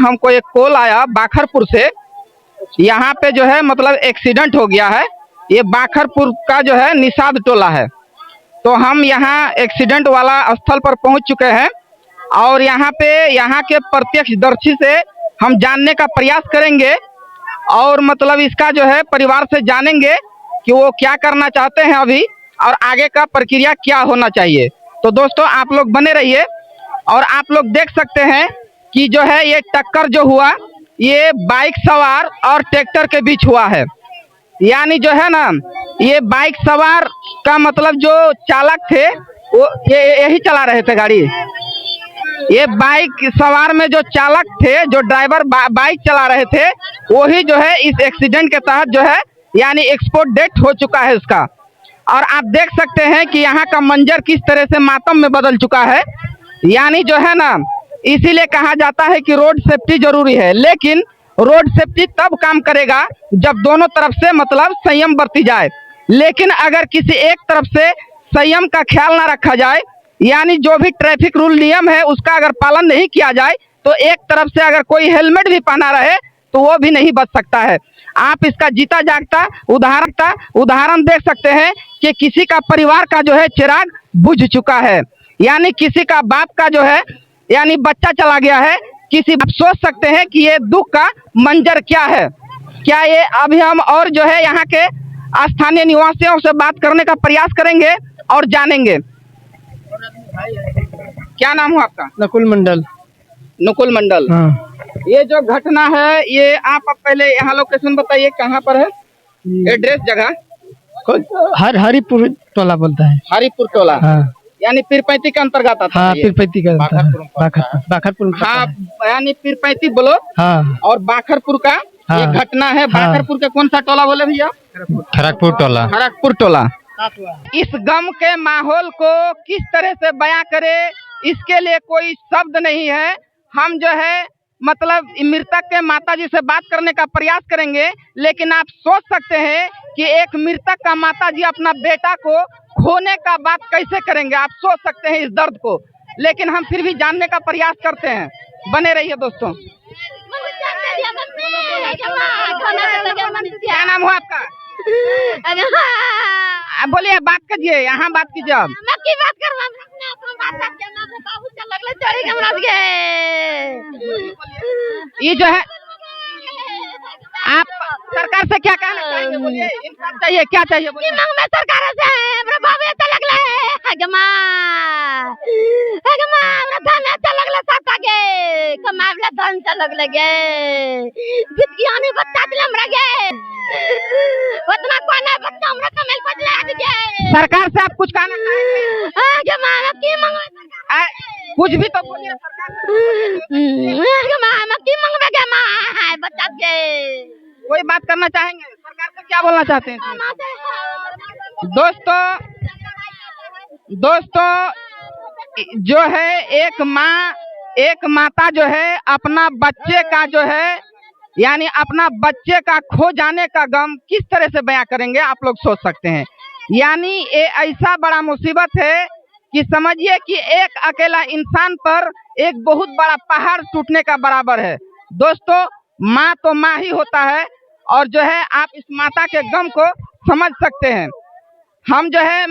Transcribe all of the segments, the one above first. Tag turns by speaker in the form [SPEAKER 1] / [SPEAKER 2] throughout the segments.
[SPEAKER 1] हमको एक कॉल आया बाखरपुर से। यहाँ पे जो है मतलब एक्सीडेंट हो गया है। ये बाखरपुर का जो है निषाद टोला है। तो हम यहाँ एक्सीडेंट वाला स्थल पर पहुँच चुके हैं और यहाँ पे यहाँ के प्रत्यक्षदर्शी से हम जानने का प्रयास करेंगे और मतलब इसका जो है परिवार से जानेंगे कि वो क्या करना चाहते हैं अभी और आगे का प्रक्रिया क्या होना चाहिए। तो दोस्तों आप लोग बने रहिए। और आप लोग देख सकते हैं कि जो है ये टक्कर जो हुआ ये बाइक सवार और ट्रैक्टर के बीच हुआ है। यानी जो है ना ये बाइक सवार का मतलब जो चालक थे वो यही चला रहे थे गाड़ी। ये बाइक सवार में जो चालक थे जो ड्राइवर बाइक चला रहे थे वही जो है इस एक्सीडेंट के तहत जो है यानी एक्सपोर्ट डेथ हो चुका है उसका। और आप देख सकते हैं कि यहाँ का मंजर किस तरह से मातम में बदल चुका है। यानी जो है ना इसीलिए कहा जाता है कि रोड सेफ्टी जरूरी है, लेकिन रोड सेफ्टी तब काम करेगा जब दोनों तरफ से मतलब संयम बरती जाए। लेकिन अगर किसी एक तरफ से संयम का ख्याल ना रखा जाए यानी जो भी ट्रैफिक रूल नियम है उसका अगर पालन नहीं किया जाए तो एक तरफ से अगर कोई हेलमेट भी पहना रहे तो वो भी नहीं बच सकता है। आप इसका जीता जागता उदाहरण देख सकते हैं कि किसी का परिवार का जो है चिराग बुझ चुका है। यानी किसी का बाप का जो है यानी बच्चा चला गया है। आप सोच सकते हैं कि ये दुख का मंजर क्या है। क्या ये अभी हम और जो है यहाँ के स्थानीय निवासियों से बात करने का प्रयास करेंगे और जानेंगे। क्या नाम हुआ आपका?
[SPEAKER 2] नकुल मंडल।
[SPEAKER 1] नकुल मंडल।
[SPEAKER 2] हाँ।
[SPEAKER 1] ये जो घटना है ये आप पहले यहाँ लोकेशन बताइए कहाँ पर है, एड्रेस जगह?
[SPEAKER 2] हरिपुर टोला बोलता है।
[SPEAKER 1] हरिपुर टोला।
[SPEAKER 2] हाँ।
[SPEAKER 1] यानी पीरपैंती के अंतर्गत आता है।
[SPEAKER 2] हाँ, पीरपैंती का बाखरपुर।
[SPEAKER 1] हाँ यानी पीरपैंती बोलो।
[SPEAKER 2] हाँ।
[SPEAKER 1] और बाखरपुर का ये घटना है। बाखरपुर के कौन सा टोला बोले भैया?
[SPEAKER 3] खड़गपुर टोला।
[SPEAKER 1] खड़गपुर टोला। इस गम के माहौल को किस तरह से बयां करे इसके लिए कोई शब्द नहीं है। हम जो है मतलब मृतक के माता जी से बात करने का प्रयास करेंगे, लेकिन आप सोच सकते हैं कि एक मृतक का माता जी अपना बेटा को खोने का बात कैसे करेंगे। आप सोच सकते हैं इस दर्द को, लेकिन हम फिर भी जानने का प्रयास करते हैं। बने रहिए दोस्तों। क्या नाम हुआ आपका? बोलिए, बात कीजिए, यहाँ बात कीजिए। अब ये जो है आप सरकार से क्या कहना चाहेंगे? बोलिए, इंसाफ चाहिए, क्या चाहिए बोलिए?
[SPEAKER 4] सरकार से
[SPEAKER 1] सरकार से आप कुछ कहना चाहेंगे? कुछ भी तो बोलिए सरकार से। कोई बात करना चाहेंगे? सरकार से क्या बोलना चाहते हैं? दोस्तों जो है एक माता जो है अपना बच्चे का जो है यानी अपना बच्चे का खो जाने का गम किस तरह से बयां करेंगे आप लोग सोच सकते हैं। यानी ये ऐसा बड़ा मुसीबत है कि समझिए कि एक अकेला इंसान पर एक बहुत बड़ा पहाड़ टूटने का बराबर है। दोस्तों माँ तो माँ ही होता है और जो है आप इस माता के गम को समझ सकते हैं। हम जो है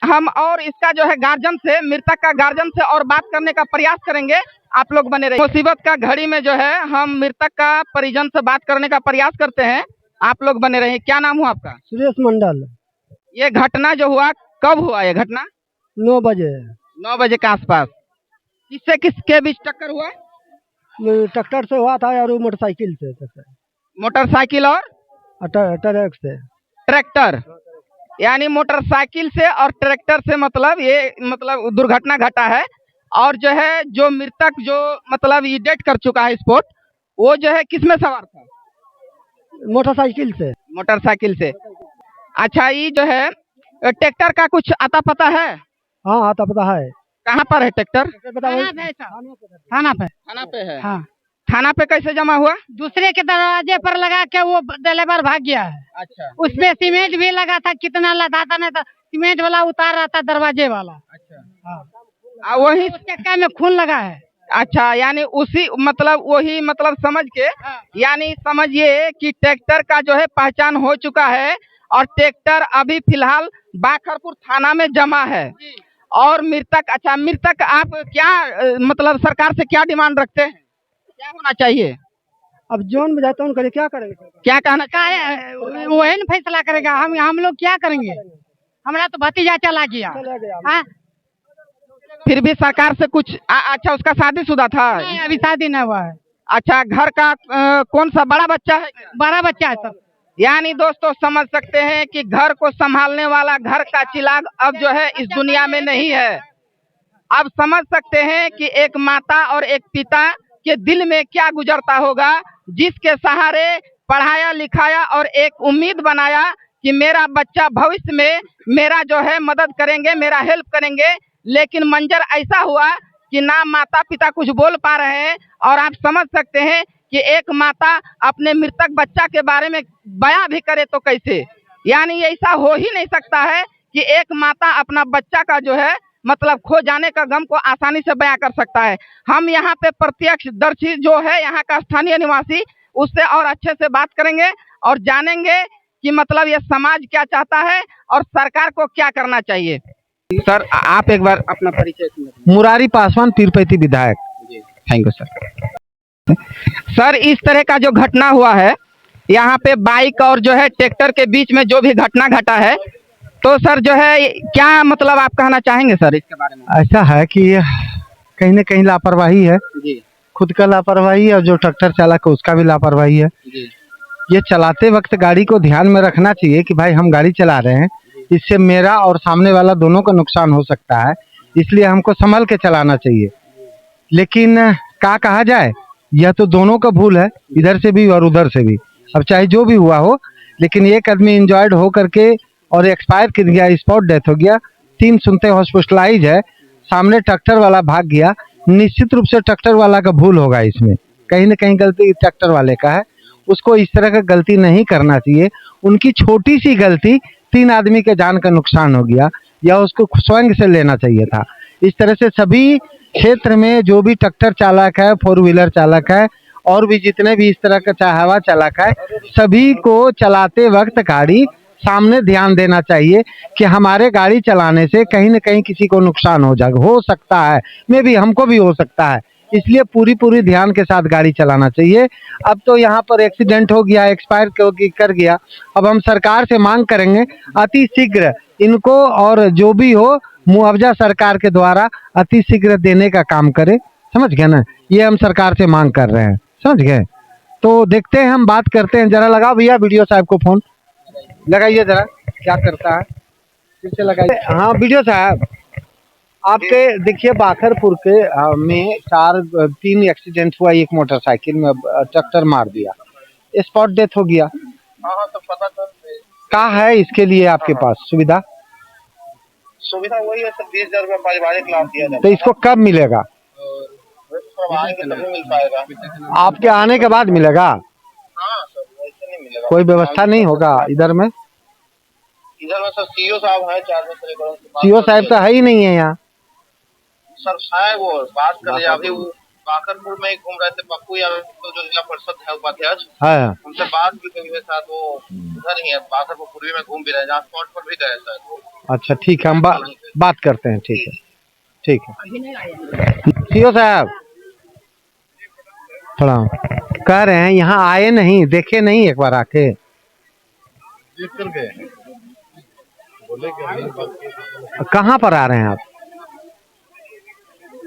[SPEAKER 1] हम और इसका जो है गार्जियन से, मृतक का गार्जियन से और बात करने का प्रयास करेंगे। आप लोग बने रहिए। मुसीबत का घड़ी में जो है हम मृतक का परिजन से बात करने का प्रयास करते हैं। आप लोग बने रहिए। क्या नाम हुआ आपका?
[SPEAKER 2] सुरेश मंडल।
[SPEAKER 1] ये घटना जो हुआ कब हुआ? ये घटना
[SPEAKER 2] 9 बजे।
[SPEAKER 1] 9 बजे के आसपास। किससे किसके बीच टक्कर हुआ?
[SPEAKER 2] ट्रैक्टर से हुआ था और मोटरसाइकिल से।
[SPEAKER 1] मोटरसाइकिल और
[SPEAKER 2] ट्रक से।
[SPEAKER 1] ट्रैक्टर यानी मोटरसाइकिल से और ट्रैक्टर से मतलब ये मतलब दुर्घटना घटा है। और जो है जो मृतक जो मतलब ये डेथ कर चुका है स्पॉट, वो जो है किसमें सवार था?
[SPEAKER 2] मोटरसाइकिल से।
[SPEAKER 1] मोटरसाइकिल से। अच्छा, ये जो है ट्रैक्टर का कुछ आता पता है?
[SPEAKER 2] हाँ, आता पता है।
[SPEAKER 1] कहाँ पर है ट्रैक्टर?
[SPEAKER 4] थाना पे
[SPEAKER 1] है।
[SPEAKER 4] हाँ।
[SPEAKER 1] थाना पे कैसे जमा हुआ?
[SPEAKER 4] दूसरे के दरवाजे पर लगा के वो ड्राइवर भाग गया है।
[SPEAKER 1] अच्छा।
[SPEAKER 4] उसमें सीमेंट भी लगा था, कितना लगा था, नहीं तो सीमेंट वाला उतार रहा था दरवाजे वाला।
[SPEAKER 1] अच्छा।
[SPEAKER 4] हाँ।
[SPEAKER 1] वही
[SPEAKER 4] चक्का में खून लगा है।
[SPEAKER 1] अच्छा, यानी उसी मतलब वही मतलब समझ के, यानी समझिए कि ट्रैक्टर का जो है पहचान हो चुका है और ट्रैक्टर अभी फिलहाल बाखरपुर थाना में जमा है। और मृतक, अच्छा मृतक आप क्या मतलब सरकार से क्या डिमांड रखते हैं, क्या होना चाहिए?
[SPEAKER 2] अब जोन में जाता हूँ करे क्या करेंगे?
[SPEAKER 1] क्या कहना
[SPEAKER 4] का वही न फैसला करेगा, हम लोग क्या करेंगे? हमारा तो भतीजा चला गया।
[SPEAKER 2] चला गया।
[SPEAKER 4] हाँ?
[SPEAKER 1] फिर भी सरकार से कुछ अच्छा, उसका शादीशुदा था?
[SPEAKER 4] नहीं, अभी शादी नहीं हुआ है।
[SPEAKER 1] अच्छा, घर का कौन सा बड़ा बच्चा है क्या?
[SPEAKER 4] बड़ा बच्चा है सब।
[SPEAKER 1] यानी दोस्तों समझ सकते हैं कि घर को संभालने वाला घर का चिराग अब जो है इस दुनिया में नहीं है। अब समझ सकते हैं कि एक माता और एक पिता के दिल में क्या गुजरता होगा, जिसके सहारे पढ़ाया लिखाया और एक उम्मीद बनाया कि मेरा बच्चा भविष्य में मेरा जो है मदद करेंगे, मेरा हेल्प करेंगे, लेकिन मंजर ऐसा हुआ कि ना माता पिता कुछ बोल पा रहे हैं। और आप समझ सकते हैं कि एक माता अपने मृतक बच्चा के बारे में बयां भी करे तो कैसे, यानी ऐसा हो ही नहीं सकता है कि एक माता अपना बच्चा का जो है मतलब खो जाने का गम को आसानी से बयां कर सकता है। हम यहाँ पे प्रत्यक्षदर्शी जो है यहाँ का स्थानीय निवासी, उससे और अच्छे से बात करेंगे और जानेंगे कि मतलब ये समाज क्या चाहता है और सरकार को क्या करना चाहिए। सर आप एक बार अपना परिचय दीजिए।
[SPEAKER 3] मुरारी पासवान, पीरपैती विधायक।
[SPEAKER 1] Thank you sir. सर इस तरह का जो घटना हुआ है यहाँ पे बाइक और जो है ट्रैक्टर के बीच में जो भी घटना घटा है, तो सर जो है क्या मतलब आप कहना चाहेंगे सर इसके बारे में?
[SPEAKER 3] ऐसा है कि कहीं न कहीं लापरवाही है,
[SPEAKER 1] जी
[SPEAKER 3] खुद का लापरवाही है और जो ट्रैक्टर चालक है उसका भी लापरवाही है।
[SPEAKER 1] जी
[SPEAKER 3] ये चलाते वक्त गाड़ी को ध्यान में रखना चाहिए कि भाई हम गाड़ी चला रहे हैं, इससे मेरा और सामने वाला दोनों का नुकसान हो सकता है, इसलिए हमको संभल के चलाना चाहिए। लेकिन क्या कहा जाए, यह तो दोनों का भूल है, इधर से भी और उधर से भी। अब चाहे जो भी हुआ हो, लेकिन एक आदमी इंजॉयड हो करके और एक्सपायर कर गया, स्पॉट डेथ हो गया, 3 सुनते हॉस्पिटलाइज है, सामने ट्रैक्टर वाला भाग गया। निश्चित रूप से ट्रैक्टर वाला का भूल होगा, इसमें कहीं न कहीं गलती ट्रैक्टर वाले का है। उसको इस तरह का गलती नहीं करना चाहिए। उनकी छोटी सी गलती 3 आदमी के जान का नुकसान हो गया, या उसको स्वयं से लेना चाहिए था। इस तरह से सभी क्षेत्र में जो भी ट्रैक्टर चालक है, 4 व्हीलर चालक है और भी जितने भी इस तरह का चाहवा चालक है, सभी को चलाते वक्त गाड़ी सामने ध्यान देना चाहिए कि हमारे गाड़ी चलाने से कहीं न कहीं किसी को नुकसान हो सकता है, मे भी हमको भी हो सकता है, इसलिए पूरी ध्यान के साथ गाड़ी चलाना चाहिए। अब तो यहाँ पर एक्सीडेंट हो गया, एक्सपायर कर गया, अब हम सरकार से मांग करेंगे अति शीघ्र इनको और जो भी हो मुआवजा सरकार के द्वारा अति शीघ्र देने का काम करे। समझ गए ना, ये हम सरकार से मांग कर रहे हैं, समझ गए। तो देखते हैं, हम बात करते हैं। जरा लगाओ भैया वीडियो साहब को फोन लगाइए, जरा क्या करता है, फिर से लगाइए। हाँ वीडियो साहब, आपके देखिए बाखरपुर के में 3 एक्सीडेंट हुआ, एक मोटरसाइकिल में टक्कर मार दिया, स्पॉट डेथ हो गया।
[SPEAKER 5] हाँ तो पता कर
[SPEAKER 3] क्या है इसके लिए आपके पास सुविधा?
[SPEAKER 5] वही है सर, 20,000 रुपया पारिवारिक लाभ दिया जाता
[SPEAKER 3] तो इसको कब मिलेगा?
[SPEAKER 5] है, आएंगे तभी मिल पाएगा।
[SPEAKER 3] आपके आने के बाद मिलेगा?
[SPEAKER 5] हाँ सर, वैसे नहीं मिलेगा।
[SPEAKER 3] कोई व्यवस्था नहीं होगा इधर में?
[SPEAKER 5] इधर में सर सीओ साहब है, 4 बजे से
[SPEAKER 3] सीओ साहब तो है ही नहीं है यहाँ।
[SPEAKER 5] सर है, वो बात कर रहे अभी, वो बाकरपुर में ही घूम रहे थे। पप्पू यादव तो जो जिला परिषद है उपाध्यक्ष,
[SPEAKER 3] हाँ
[SPEAKER 5] उनसे बात भी करी है साथ, वो उधर ही है बाकरपुर पूर्वी में घूम भी रहे, जहाँ स्पॉट पर भी गए सर।
[SPEAKER 3] अच्छा ठीक है, हम बात करते हैं। ठीक है, ठीक है। सीओ साहब थोड़ा कह रहे हैं यहाँ आए नहीं, देखे नहीं, एक बार आके
[SPEAKER 5] देख कर गए, बोले
[SPEAKER 3] कहाँ पर आ रहे हैं आप?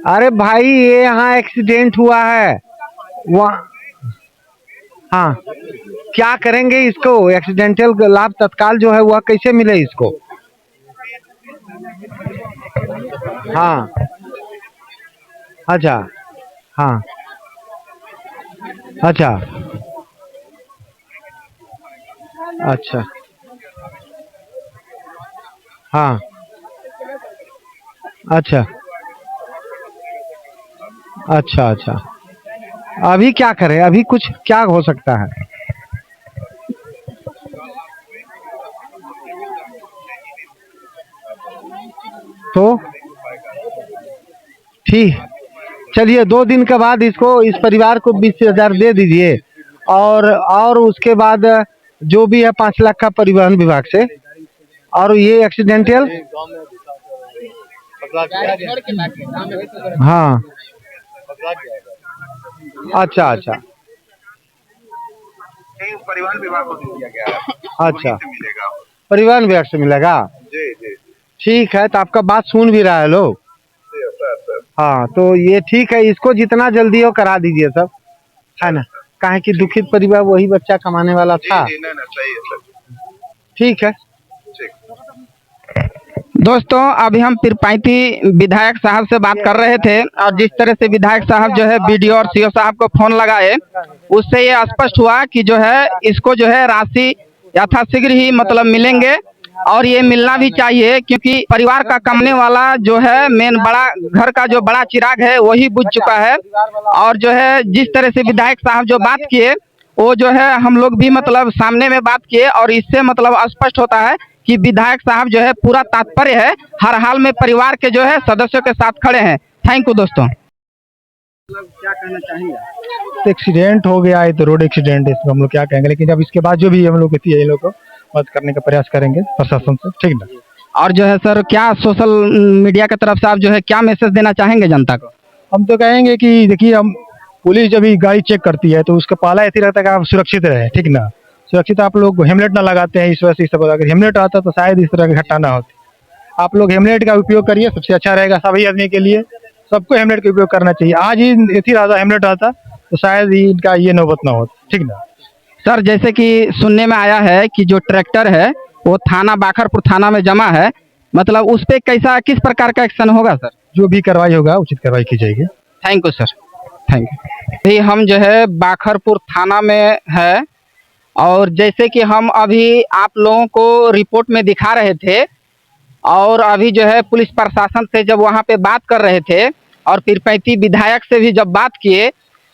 [SPEAKER 3] अरे भाई ये यहाँ एक्सीडेंट हुआ है वहाँ। हाँ क्या करेंगे इसको? एक्सीडेंटल लाभ तत्काल जो है वह कैसे मिले इसको? हाँ अच्छा, हाँ अच्छा अच्छा, हाँ अच्छा अच्छा अच्छा। अभी क्या करें, अभी कुछ क्या हो सकता है? तो ठीक चलिए 2 दिन के बाद इसको इस परिवार को 20,000 दे दीजिए और उसके बाद जो भी है 5 लाख का परिवहन विभाग से। और ये एक्सीडेंटल हाँ अच्छा अच्छा
[SPEAKER 5] परिवहन विभाग को दे दिया गया है,
[SPEAKER 3] अच्छा
[SPEAKER 5] से मिलेगा।
[SPEAKER 3] परिवहन विभाग से मिलेगा।
[SPEAKER 5] जी जी
[SPEAKER 3] ठीक है, तो आपका बात सुन भी रहा है लोग।
[SPEAKER 5] सर।
[SPEAKER 3] हाँ तो ये ठीक है, इसको जितना जल्दी हो करा दीजिए सब, है ना। काहे कि दुखित परिवार वही बच्चा कमाने वाला था।
[SPEAKER 5] जी नहीं सही है सर।
[SPEAKER 3] ठीक है।
[SPEAKER 1] दोस्तों अभी हम पिरपैंती विधायक साहब से बात कर रहे थे और जिस तरह से विधायक साहब जो है बीडीओ और सीओ साहब को फोन लगाए, उससे ये स्पष्ट हुआ कि जो है इसको जो है राशि यथाशीघ्र ही मतलब मिलेंगे और ये मिलना भी चाहिए, क्योंकि परिवार का कमाने वाला जो है मेन बड़ा घर का जो बड़ा चिराग है वही बुझ चुका है। और जो है जिस तरह से विधायक साहब जो बात किए वो जो है हम लोग भी मतलब सामने में बात किए और इससे मतलब स्पष्ट होता है कि विधायक साहब जो है पूरा तात्पर्य है हर हाल में परिवार के जो है सदस्यों के साथ खड़े हैं। थैंक यू दोस्तों। क्या कहना चाहेंगे?
[SPEAKER 2] एक्सीडेंट हो गया है तो रोड एक्सीडेंट है, इसमें हम लोग क्या कहेंगे, लेकिन अब इसके बाद जो भी हम लोग इन लोग को मदद करने का प्रयास करेंगे प्रशासन से, ठीक ना।
[SPEAKER 1] और जो है सर क्या सोशल मीडिया की तरफ से आप जो है क्या मैसेज देना चाहेंगे जनता को?
[SPEAKER 2] हम तो कहेंगे कि देखिए, हम पुलिस जब भी गाड़ी चेक करती है तो उसका पहला ऐसे रहता है कि आप सुरक्षित रहे, ठीक ना। सुरक्षित आप लोग हेमलेट ना लगाते हैं, इस वजह से सब अगर हेमलेट आता तो शायद इस तरह की घटना ना होती। आप लोग हेमलेट का उपयोग करिए, सबसे अच्छा रहेगा सभी आदमी के लिए। सबको हेमलेट का उपयोग करना चाहिए। आज ही इसी राजा हेमलेट आता तो शायद ही इनका ये नौबत ना होता, ठीक ना।
[SPEAKER 1] सर जैसे कि सुनने में आया है कि जो ट्रैक्टर है वो थाना बाखरपुर थाना में जमा है, मतलब उस पे कैसा किस प्रकार का एक्शन होगा सर?
[SPEAKER 2] जो भी कार्रवाई होगा उचित कार्रवाई की जाएगी।
[SPEAKER 1] Thank you sir, thank you. अभी हम जो है बाखरपुर थाना में है और जैसे कि हम अभी आप लोगों को रिपोर्ट में दिखा रहे थे और अभी जो है पुलिस प्रशासन से जब वहाँ पे बात कर रहे थे और पिरपैंती विधायक से भी जब बात किए,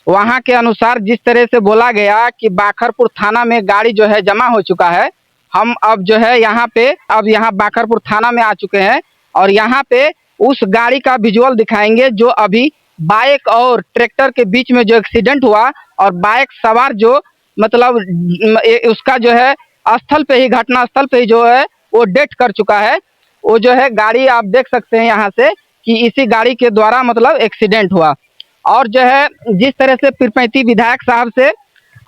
[SPEAKER 1] वहाँ के अनुसार जिस तरह से बोला गया कि बाखरपुर थाना में गाड़ी जो है जमा हो चुका है। हम अब जो है यहाँ पे अब यहाँ बाखरपुर थाना में आ चुके हैं और यहाँ पे उस गाड़ी का विजुअल दिखाएंगे जो अभी बाइक और ट्रैक्टर के बीच में जो एक्सीडेंट हुआ और बाइक सवार जो मतलब उसका जो है स्थल पे ही घटना स्थल पे ही जो है वो डेथ कर चुका है। वो जो है गाड़ी आप देख सकते हैं यहाँ से कि इसी गाड़ी के द्वारा मतलब एक्सीडेंट हुआ। और जो है जिस तरह से पिरपैंती विधायक साहब से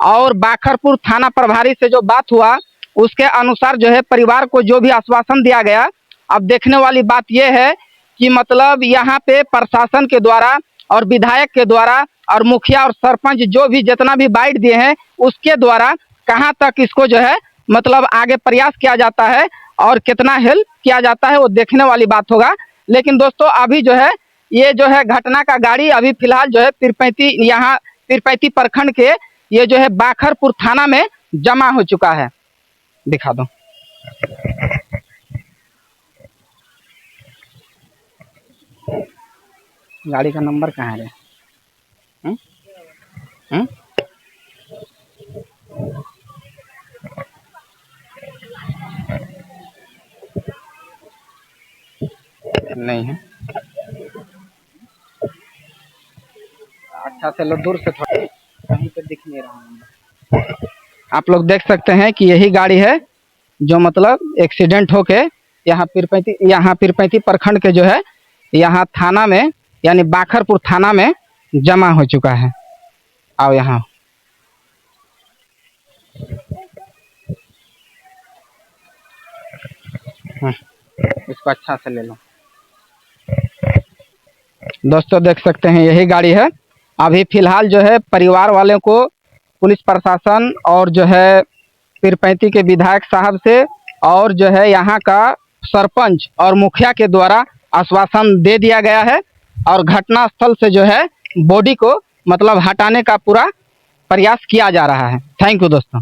[SPEAKER 1] और बाखरपुर थाना प्रभारी से जो बात हुआ उसके अनुसार जो है परिवार को जो भी आश्वासन दिया गया। अब देखने वाली बात यह है कि मतलब यहाँ पे प्रशासन के द्वारा और विधायक के द्वारा और मुखिया और सरपंच जो भी जितना भी बाइट दिए हैं उसके द्वारा कहाँ तक इसको जो है मतलब आगे प्रयास किया जाता है और कितना हेल्प किया जाता है वो देखने वाली बात होगा। लेकिन दोस्तों अभी जो है ये जो है घटना का गाड़ी अभी फिलहाल जो है पिरपैंती प्रखंड के ये जो है बाखरपुर थाना में जमा हो चुका है। दिखा दो। गाड़ी का नंबर कहाँ है? नहीं है। अच्छा चलो दूर से थोड़ा, कहीं पे दिख नहीं रहा। आप लोग देख सकते हैं कि यही गाड़ी है जो मतलब एक्सीडेंट होके यहाँ पिरपैंती प्रखंड के जो है यहाँ थाना में यानी बाखरपुर थाना में जमा हो चुका है। आओ यहाँ। इसको अच्छा से ले लो। दोस्तों देख सकते हैं यही गाड़ी है। अभी फिलहाल जो है परिवार वालों को पुलिस प्रशासन और जो है पिरपैंती के विधायक साहब से और जो है यहाँ का सरपंच और मुखिया के द्वारा आश्वासन दे दिया गया है और घटना स्थल से जो है बॉडी को मतलब हटाने का पूरा प्रयास किया जा रहा है। थैंक यू दोस्तों।